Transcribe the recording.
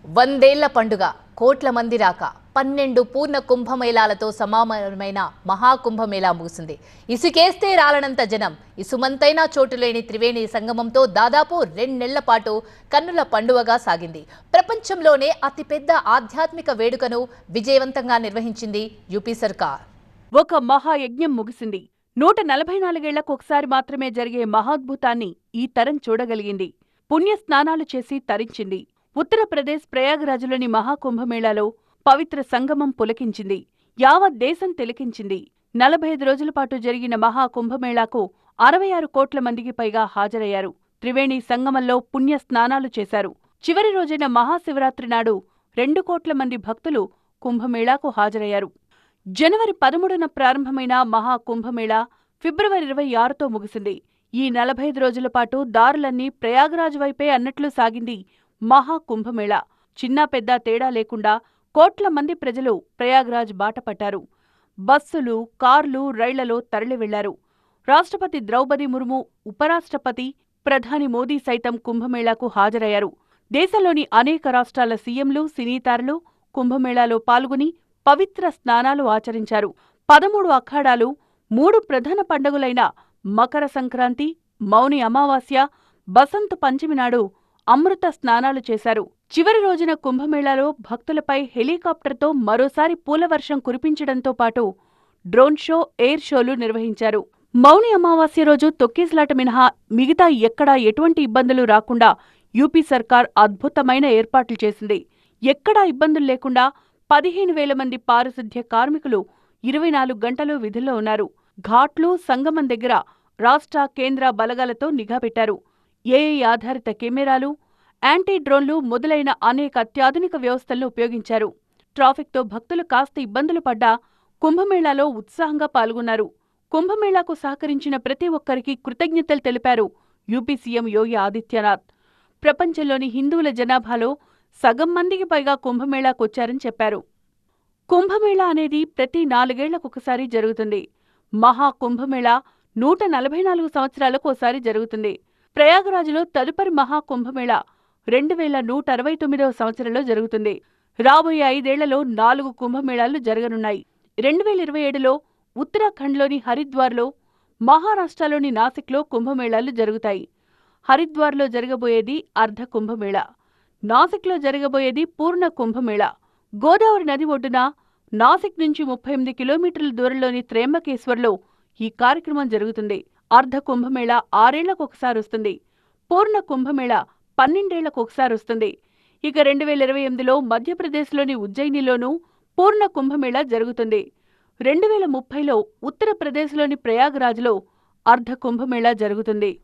వందేళ్ల పండుగ కోట్ల మంది రాక 12 పూర్ణ కుంభమేళాలతో సమానమైన మహాకుంభమేళా ముగిసింది. ఇసుకేస్తే రాలనంత జనం, ఇసుమంతైనా చోటులేని త్రివేణి సంగమంతో దాదాపు 2 నెలల పాటు కన్నుల పండుగగా సాగింది. ప్రపంచంలోనే అతిపెద్ద ఆధ్యాత్మిక వేడుకను విజయవంతంగా నిర్వహించింది యూపీ సర్కార్. ఒక మహాయజ్ఞం ముగిసింది. 144 ఏళ్లకు ఒకసారి మాత్రమే జరిగే మహాద్భుతాన్ని ఈ తరం చూడగలిగింది. పుణ్య స్నానాలు చేసి తరించింది. ఉత్తరప్రదేశ్ ప్రయాగరాజులోని మహాకుంభమేళాలో పవిత్ర సంగమం పులకించింది. యావత్ దేశం తిలకించింది. 45 రోజుల పాటు జరిగిన మహాకుంభమేళాకు 66 కోట్ల మందికి పైగా హాజరయ్యారు. త్రివేణి సంగమంలో పుణ్య స్నానాలు చేశారు. చివరి రోజైన మహాశివరాత్రి నాడు 2 కోట్ల మంది భక్తులు కుంభమేళాకు హాజరయ్యారు. జనవరి 13న ప్రారంభమైన మహాకుంభమేళా ఫిబ్రవరి 26తో ముగిసింది. ఈ 45 రోజుల పాటు దారులన్నీ ప్రయాగరాజ్ వైపే అన్నట్లు సాగింది మహాకుంభమేళా. చిన్నా పెద్ద తేడా లేకుండా కోట్ల మంది ప్రజలు ప్రయాగరాజ్ బాటపట్టారు. బస్సులు, కార్లు, రైళ్లలో తరలి వెళ్లారు. రాష్ట్రపతి ద్రౌపది ముర్ము, ఉపరాష్ట్రపతి, ప్రధాని మోదీ సైతం కుంభమేళాకు హాజరయ్యారు. దేశంలోని అనేక రాష్ట్రాల సీఎంలు, సినీతారులు కుంభమేళాలో పాల్గొని పవిత్ర స్నానాలు ఆచరించారు. 13 అఖాడాలు, 3 ప్రధాన పండుగలైన మకర సంక్రాంతి, మౌని అమావాస్య, బసంత పంచమి నాడు అమృత స్నానాలు చేశారు. చివరి రోజున కుంభమేళాలో భక్తులపై హెలికాప్టర్తో మరోసారి పూలవర్షం కురిపించడంతో పాటు డ్రోన్ షో, ఎయిర్ షోలు నిర్వహించారు. మౌని అమావాస్య రోజు తొక్కేస్లాట మినహా మిగతా ఎక్కడా ఎటువంటి ఇబ్బందులు రాకుండా యూపీ సర్కార్ అద్భుతమైన ఏర్పాట్లు చేసింది. ఎక్కడా ఇబ్బందులు లేకుండా 15,000 మంది పారిశుద్ధ్య కార్మికులు 24 గంటలు విధుల్లో ఉన్నారు. ఘాట్లు, సంగమం దగ్గర రాష్ట్ర, కేంద్ర బలగాలతో నిఘా పెట్టారు. ఏఐ ఆధారిత కెమెరాలు, యాంటీ డ్రోన్లు మొదలైన అనేక అత్యాధునిక వ్యవస్థలను ఉపయోగించారు. ట్రాఫిక్తో భక్తులు కాస్త ఇబ్బందులు పడ్డా కుంభమేళాలో ఉత్సాహంగా పాల్గొన్నారు. కుంభమేళాకు సహకరించిన ప్రతి ఒక్కరికి కృతజ్ఞతలు తెలిపారు యూపీ సీఎం యోగి ఆదిత్యనాథ్. ప్రపంచంలోని హిందువుల జనాభాలో సగం మందికి పైగా కుంభమేళాకొచ్చారని చెప్పారు. కుంభమేళా అనేది ప్రతి 4 ఏళ్లకొకసారి జరుగుతుంది. మహాకుంభమేళా 144 సంవత్సరాలకు ఒకసారి జరుగుతుంది. ప్రయాగరాజ్లో తదుపరి మహాకుంభమేళా 2169వ సంవత్సరంలో జరుగుతుంది. రాబోయే 5 ఏళ్లలో 4 కుంభమేళాలు జరగనున్నాయి. 2027లో ఉత్తరాఖండ్లోని హరిద్వార్లో, మహారాష్ట్రలోని నాసిక్లో కుంభమేళాలు జరుగుతాయి. హరిద్వార్లో జరగబోయేది అర్ధ కుంభమేళా, నాసిక్లో జరగబోయేది పూర్ణ కుంభమేళా. గోదావరి నది ఒడ్డున నాసిక్ నుంచి 38 కిలోమీటర్ల దూరంలోని త్రయంబకేశ్వర్లో ఈ కార్యక్రమం జరుగుతుంది. అర్ధ కుంభమేళా 6 ఏళ్లకొకసారి వస్తుంది. పూర్ణ కుంభమేళా 12 ఏళ్లకొకసారి వస్తుంది. ఇక 2028లో మధ్యప్రదేశ్లోని ఉజ్జయినిలోనూ పూర్ణ కుంభమేళా జరుగుతుంది. 2030లో ఉత్తరప్రదేశ్లోని ప్రయాగరాజ్లో అర్ధ కుంభమేళా జరుగుతుంది.